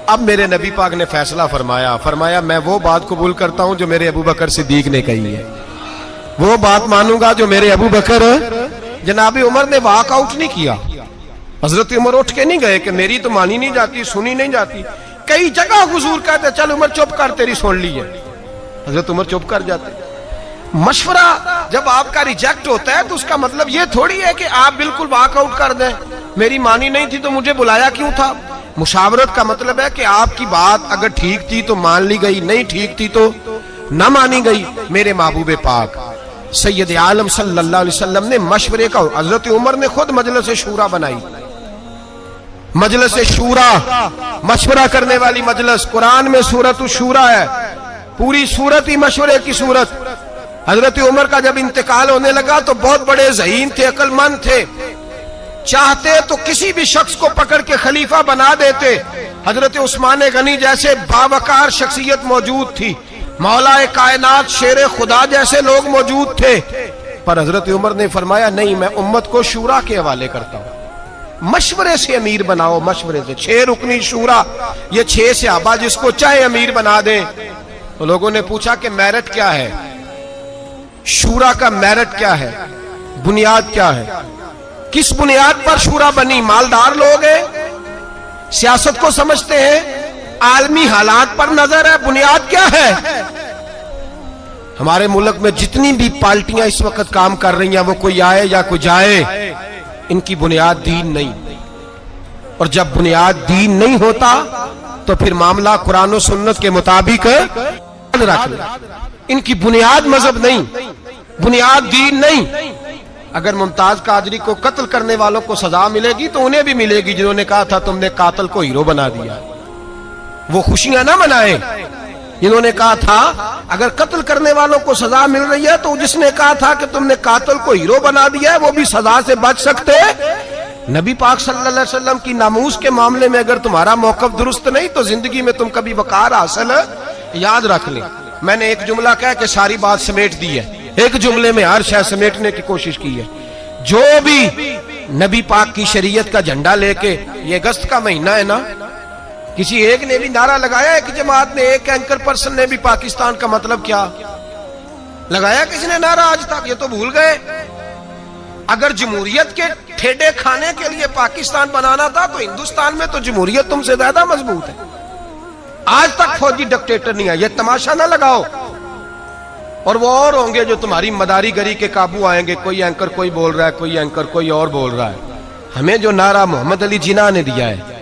اب میرے نبی پاک نے فیصلہ فرمایا میں وہ بات قبول کرتا ہوں جو میرے ابو بکر صدیق نے کہی ہے، وہ بات مانوں گا جو میرے ابو بکر۔ جناب عمر نے واک آؤٹ نہیں کیا، حضرت عمر اٹھ کے نہیں گئے کہ میری تو مانی نہیں جاتی، سنی نہیں جاتی۔ کئی جگہ حضور کہتے چل عمر چپ کر، تیری سن لی ہے، حضرت عمر چپ کر جاتے۔ مشورہ جب آپ کا ریجیکٹ ہوتا ہے تو اس کا مطلب یہ تھوڑی ہے کہ آپ بالکل واک آؤٹ کر دیں، میری مانی نہیں تھی تو مجھے بلایا کیوں تھا۔ مشاورت کا مطلب ہے کہ آپ کی بات اگر ٹھیک تھی تو مان لی گئی، نہیں ٹھیک تھی تو نہ مانی گئی۔ میرے محبوب پاک سید عالم صلی اللہ علیہ وسلم نے مشورے کا، حضرت عمر نے خود مجلس شورا بنائی، مجلس شورا، مشورہ کرنے والی مجلس۔ قرآن میں سورۃ الشورا ہے، پوری سورت ہی مشورے کی سورت۔ حضرت عمر کا جب انتقال ہونے لگا تو بہت بڑے ذہین تھے، عقل مند تھے، چاہتے تو کسی بھی شخص کو پکڑ کے خلیفہ بنا دیتے۔ حضرت عثمان غنی جیسے باوقار شخصیت موجود تھی، مولا کائنات شیر خدا جیسے لوگ موجود تھے، پر حضرت عمر نے فرمایا نہیں، میں امت کو شورا کے حوالے کرتا ہوں، مشورے سے امیر بناؤ، مشورے سے۔ 6 رکنی شورا، یہ 6 صحابہ جس کو چاہے امیر بنا دیں۔ تو لوگوں نے پوچھا کہ میرٹ کیا ہے، شورا کا میرٹ کیا ہے، بنیاد کیا ہے، کس بنیاد پر شورا بنی؟ مالدار لوگ ہیں، سیاست کو سمجھتے ہیں، عالمی حالات پر نظر ہے، بنیاد کیا ہے؟ ہمارے ملک میں جتنی بھی پارٹیاں اس وقت کام کر رہی ہیں، وہ کوئی آئے یا کوئی جائے، ان کی بنیاد دین نہیں، اور جب بنیاد دین نہیں ہوتا تو پھر معاملہ قرآن و سنت کے مطابق رکھ لیں۔ ان کی بنیاد مذہب نہیں، بنیاد دین نہیں۔ اگر ممتاز قادری کو قتل کرنے والوں کو سزا ملے گی تو انہیں بھی ملے گی جنہوں نے کہا تھا تم نے قاتل کو ہیرو بنا دیا، وہ خوشیاں نہ منائیں۔ جنہوں نے کہا تھا اگر قتل کرنے والوں کو سزا مل رہی ہے تو جس نے کہا تھا کہ تم نے قاتل کو ہیرو بنا دیا ہے وہ بھی سزا سے بچ سکتے۔ نبی پاک صلی اللہ علیہ وسلم کی ناموس کے معاملے میں اگر تمہارا موقف درست نہیں تو زندگی میں تم کبھی وقار حاصل یاد رکھ لیں۔ میں نے ایک جملہ کہا کہ ساری بات سمیٹ دی ہے، ایک جملے میں ہر شے سمیٹنے کی کوشش کی ہے۔ جو بھی نبی پاک کی شریعت کا جھنڈا لے کے، یہ اگست کا مہینہ ہے نا، کسی ایک نے بھی نعرہ لگایا، ایک جماعت نے، ایک اینکر پرسن نے بھی پاکستان کا مطلب کیا لگایا کسی نے نعرہ آج تک؟ یہ تو بھول گئے۔ اگر جمہوریت کے ٹھیڈے کھانے کے لیے پاکستان بنانا تھا تو ہندوستان میں تو جمہوریت تم سے زیادہ مضبوط ہے۔ آج تک فوجی ڈکٹیٹر نہیں ہے، یہ تماشا نہ لگاؤ۔ اور وہ اور ہوں گے جو تمہاری مداری گری کے قابو آئیں گے، کوئی اینکر کوئی بول رہا ہے، کوئی اینکر کوئی اور بول رہا ہے۔ ہمیں جو نعرہ محمد علی جناح نے دیا ہے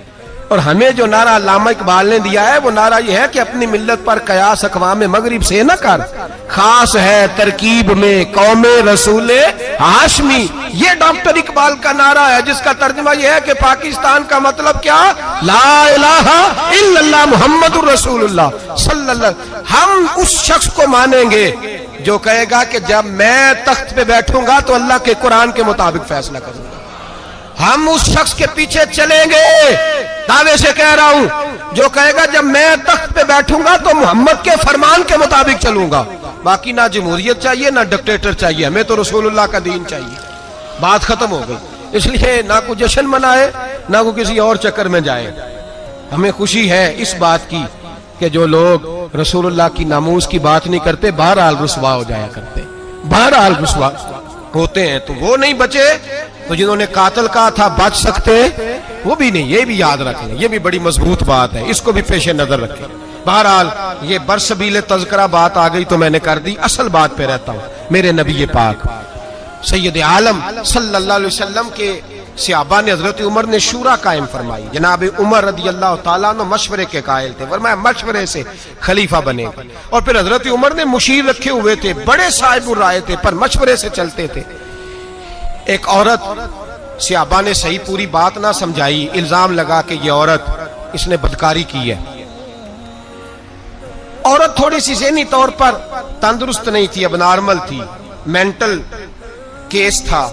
اور ہمیں جو نعرہ علامہ اقبال نے دیا ہے، وہ نعرہ یہ ہے کہ اپنی ملت پر قیاس اقوام مغرب سے نہ کر، خاص ہے ترکیب میں قوم رسول ہاشمی۔ یہ ڈاکٹر اقبال کا نعرہ ہے جس کا ترجمہ یہ ہے کہ پاکستان کا مطلب کیا؟ لا الہ الا اللہ محمد الرسول اللہ صلی اللہ۔ ہم اس شخص کو مانیں گے جو کہے گا کہ جب میں تخت پہ بیٹھوں گا تو اللہ کے قرآن کے مطابق فیصلہ کروں گا۔ ہم اس شخص کے پیچھے چلیں گے، دعوے سے کہہ رہا ہوں، جو کہے گا جب میں تخت پہ بیٹھوں گا تو محمد کے فرمان کے مطابق چلوں گا۔ باقی نہ جمہوریت چاہیے نہ ڈکٹیٹر چاہیے، ہمیں تو رسول اللہ کا دین چاہیے۔ بات ختم ہو گئی۔ اس لیے نہ کوئی جشن منائے نہ کوئی کسی اور چکر میں جائے۔ ہمیں خوشی ہے اس بات کی کہ جو لوگ رسول اللہ کی ناموس کی بات نہیں کرتے بہرحال رسوا ہو جایا کرتے، بہرحال رسوا ہوتے ہیں۔ تو وہ نہیں بچے تو جنہوں نے قاتل کہا تھا بچ سکتے وہ بھی نہیں۔ یہ بھی یاد رکھ لیں، یہ بھی بڑی مضبوط بات ہے، اس کو بھی پیش نظر رکھیں۔ بہرحال یہ برسبیل تذکرہ بات آ گئی تو میں نے کر دی، اصل بات پہ رہتا ہوں۔ میرے نبی پاک سید عالم صلی اللہ علیہ وسلم کے صحابہ نے، حضرت عمر نے شورا قائم فرمائی۔ جناب عمر رضی اللہ تعالیٰ عنہ مشورے کے قائل تھے، فرمایا مشورے سے خلیفہ بنے گا۔ اور پھر حضرت عمر نے مشیر رکھے ہوئے تھے، بڑے صاحب الرائے تھے، پر مشورے سے چلتے تھے۔ ایک عورت صحابہ نے صحیح پوری بات نہ سمجھائی، الزام لگا کہ یہ عورت اس نے بدکاری کی ہے. عورت تھوڑی سی ذہنی طور پر تندرست نہیں تھی, اب نارمل تھی, مینٹل کیس تھا,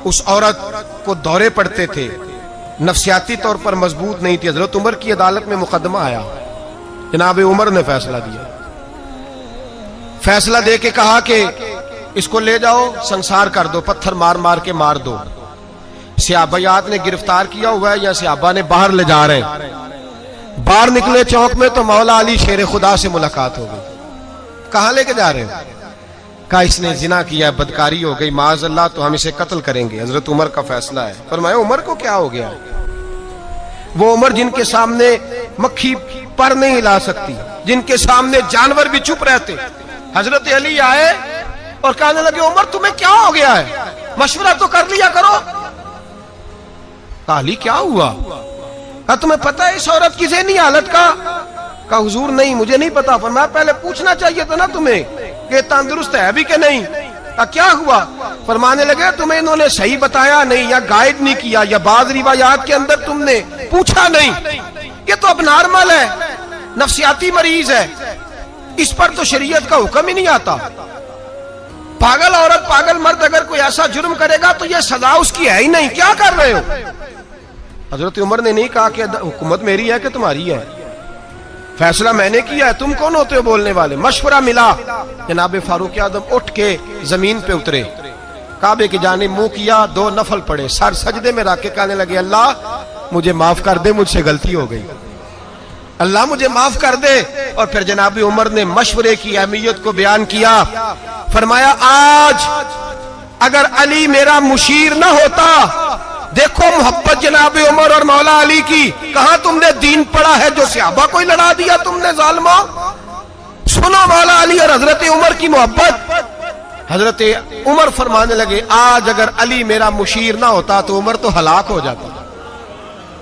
اس عورت کو دورے پڑتے تھے, نفسیاتی طور پر مضبوط نہیں تھی. حضرت عمر کی عدالت میں مقدمہ آیا, جناب عمر نے فیصلہ دیا, فیصلہ دے کے کہا کہ اس کو لے جاؤ سنسار کر دو, پتھر مار مار کے مار دو. صحابیات نے گرفتار کیا ہوا ہے یا صحابہ نے باہر لے جا رہے ہیں. باہر نکلے چوک میں تو مولا علی شیر خدا سے ملاقات ہو گئی. کہاں لے کے جا رہے ہیں؟ کہا اس نے زنا کیا ہے, بدکاری ہو گئی, معاذ اللہ, تو ہم اسے قتل کریں گے. حضرت عمر کا فیصلہ ہے. فرمایا عمر کو کیا ہو گیا؟ وہ عمر جن کے سامنے مکھی پر نہیں ہلا سکتی, جن کے سامنے جانور بھی چپ رہتے. حضرت علی آئے اور کہنے لگے عمر تمہیں کیا ہو گیا ہے, مشورہ تو کر لیا کرو. کہا علی کیا ہوا؟ کہا تمہیں پتہ ہے اس عورت کی ذہنی حالت کا؟ کہا حضور نہیں مجھے نہیں پتا. فرمایا پہلے پوچھنا چاہیے تھا نا تمہیں کہ تندرست ہے بھی کہ نہیں. کہا کیا ہوا؟ فرمانے لگے تمہیں انہوں نے صحیح بتایا نہیں, یا گائیڈ نہیں کیا, یا بعض روایات کے اندر تم نے پوچھا نہیں. یہ تو اب نارمل ہے, نفسیاتی مریض ہے, اس پر تو شریعت کا حکم ہی نہیں آتا. پاگل عورت پاگل مرد اگر کوئی ایسا جرم کرے گا تو یہ سزا اس کی ہے ہی نہیں, کیا کر رہے ہو؟ حضرت عمر نے نہیں کہا کہ حکومت میری ہے کہ تمہاری ہے, فیصلہ میں نے کیا ہے, تم کون ہوتے ہو بولنے والے؟ مشورہ ملا. جناب فاروق اعظم اٹھ کے زمین پہ اترے, کعبے کی جانب منہ کیا, 2 نفل پڑے, سر سجدے میں رکھ کے کہنے لگے اللہ مجھے معاف کر دے, مجھ سے غلطی ہو گئی, اللہ مجھے معاف کر دے. اور پھر جناب عمر نے مشورے کی اہمیت کو بیان کیا. فرمایا آج اگر علی میرا مشیر نہ ہوتا, دیکھو محبت جناب عمر اور مولا علی کی, کہاں تم نے دین پڑھا ہے جو صحابہ کو ہی لڑا دیا تم نے ظالموں. سنو مولا علی اور حضرت عمر کی محبت. حضرت عمر فرمانے لگے آج اگر علی میرا مشیر نہ ہوتا تو عمر تو ہلاک ہو جاتا,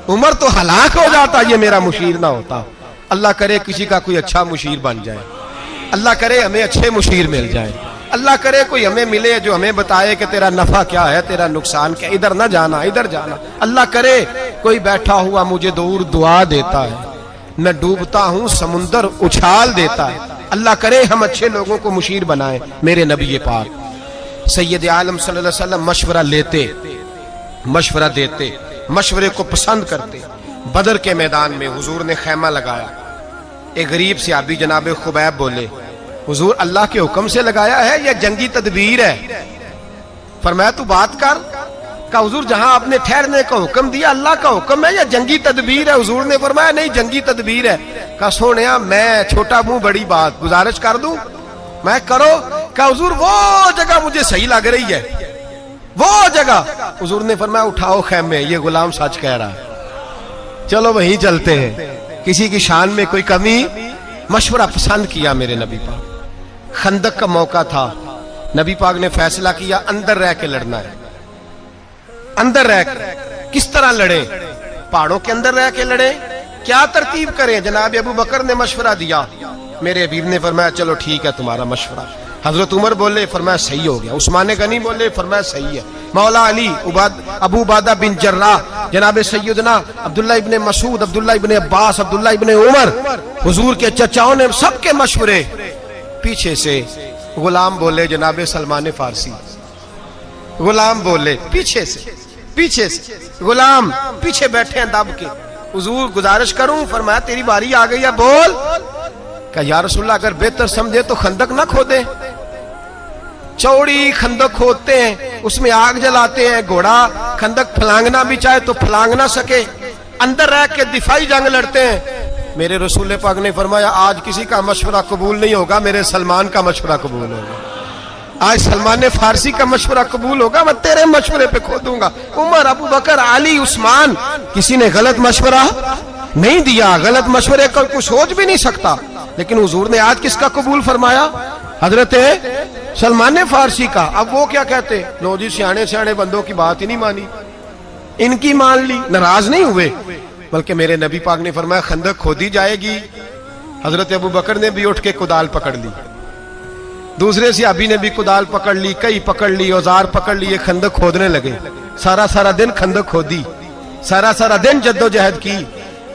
عمر تو ہلاک ہو جاتا یہ میرا مشیر نہ ہوتا. اللہ کرے کسی کا کوئی اچھا مشیر بن جائے, اللہ کرے ہمیں اچھے مشیر مل جائے, اللہ کرے کوئی ہمیں ملے جو ہمیں بتائے کہ تیرا نفع کیا ہے, تیرا نقصان کیا, ادھر نہ جانا ادھر جانا. اللہ کرے کوئی بیٹھا ہوا مجھے دور دعا دیتا ہے, میں ڈوبتا ہوں سمندر اچھال دیتا ہے. اللہ کرے ہم اچھے لوگوں کو مشیر بنائیں. میرے نبی پاک سید عالم صلی اللہ علیہ وسلم مشورہ لیتے, مشورہ دیتے, مشورے کو پسند کرتے. بدر کے میدان میں حضور نے خیمہ لگایا. ایک غریب صحابی جناب خبیب بولے حضور اللہ کے حکم سے لگایا ہے یا جنگی تدبیر ہے؟ فرمایا تو بات کر. کہا حضور جہاں آپ نے ٹھہرنے کا حکم دیا اللہ کا حکم ہے یا جنگی تدبیر ہے؟ حضور نے فرمایا نہیں جنگی تدبیر ہے. کہا سونیا میں چھوٹا منہ بڑی بات, گزارش کر دوں میں کرو. کہا حضور وہ جگہ مجھے صحیح لگ رہی ہے, وہ جگہ. حضور نے فرمایا اٹھاؤ خیمے, یہ غلام سچ کہہ رہا ہے, چلو وہیں چلتے ہیں, کسی کی شان میں کوئی کمی. مشورہ پسند کیا میرے نبی پاک. خندق کا موقع تھا, نبی پاک نے فیصلہ کیا اندر رہ کے لڑنا ہے. اندر رہ کے کس طرح لڑیں؟ پہاڑوں کے اندر رہ کے لڑیں, کیا ترتیب کریں؟ جناب ابو بکر نے مشورہ دیا, میرے حبیب نے فرمایا چلو ٹھیک ہے تمہارا مشورہ. حضرت عمر بولے فرمایا صحیح ہو گیا. عثمان غنی بولے فرمایا صحیح ہے. مولا علی, ابو عبادہ بن جراح, جناب سیدنا عبداللہ ابن مسعود, عبداللہ ابن عباس, عبداللہ ابن عمر, حضور کے چچاؤں نے سب کے مشورے. پیچھے سے غلام بولے جناب سلمان فارسی, غلام بولے پیچھے سے غلام پیچھے بیٹھے ہیں دب کے. حضور گزارش کروں؟ فرمایا تیری باری آ گئی ہے, بول. کہ یا رسول اللہ اگر بہتر سمجھے تو خندق نہ کھودیں, چوڑی خندق کھودتے ہیں, اس میں آگ جلاتے ہیں, گھوڑا خندق پھلانگنا بھی چاہے تو پھلانگ نہ سکے, اندر رہ کے دفاعی جنگ لڑتے ہیں. میرے رسول پاک نے فرمایا آج کسی کا مشورہ قبول نہیں ہوگا, میرے سلمان کا مشورہ قبول ہوگا. آج سلمان فارسی کا مشورہ قبول ہوگا, میں تیرے مشورے پہ کھودوں گا. عمر, ابو بکر, علی, عثمان, کسی نے غلط مشورہ نہیں دیا, غلط مشورے کا کوئی سوچ بھی نہیں سکتا. لیکن حضور نے آج کس کا قبول فرمایا؟ حضرت سلمان فارسی کا. اب وہ کیا کہتے, لو جی سیانے سیانے بندوں کی بات ہی نہیں مانی, ان کی مان لی, ناراض نہیں ہوئے. بلکہ میرے نبی پاک نے فرمایا خندق کھودی جائے گی. حضرت ابو بکر نے بھی اٹھ کے کدال پکڑ لی, دوسرے صحابی نے بھی کدال پکڑ لی, کئی پکڑ لی, اوزار پکڑ لیے, خندق کھودنے لگے. سارا دن خندق کھودی, سارا دن جد و جہد کی,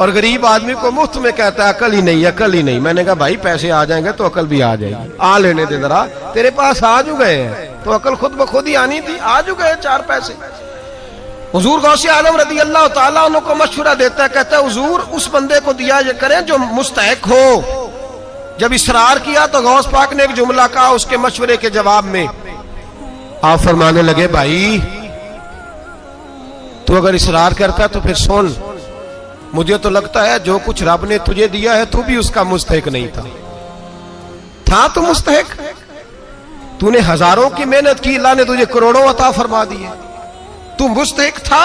اور غریب آدمی کو مفت میں کہتا ہے عقل ہی نہیں، عقل ہی نہیں۔ میں نے کہا بھائی پیسے آ جائیں گے تو عقل بھی آ جائے گی، آ لینے دے ذرا، تیرے پاس آ جو گئے ہیں تو عقل خود بخود ہی آنی تھی، آ جو گئے 4 پیسے۔ حضور غوث اعظم رضی اللہ تعالیٰ عنہ کو مشورہ دیتا ہے، کہتا ہے حضور اس بندے کو دیا یہ کریں جو مستحق ہو۔ جب اصرار کیا تو غوث پاک نے ایک جملہ کہا اس کے مشورے کے جواب میں، آپ فرمانے لگے بھائی تو اگر اصرار کرتا تو پھر سن، مجھے تو لگتا ہے جو کچھ رب نے تجھے دیا ہے تو بھی اس کا مستحق نہیں تھا تو مستحق، تو نے ہزاروں کی محنت کی، اللہ نے تجھے کروڑوں عطا فرما دیے، تو مستحق تھا۔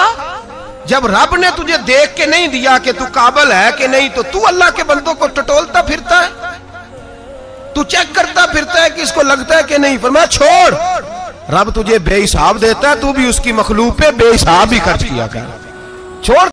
جب رب نے تجھے دیکھ کے نہیں دیا کہ تو قابل ہے کہ نہیں، تو اللہ کے بندوں کو ٹٹولتا پھرتا ہے، تو چیک کرتا پھرتا ہے کہ اس کو لگتا ہے کہ نہیں۔ فرمایا چھوڑ، رب تجھے بے حساب دیتا ہے، تو بھی اس کی مخلوق پہ بے حساب ہی خرچ کیا کر، چھوڑ۔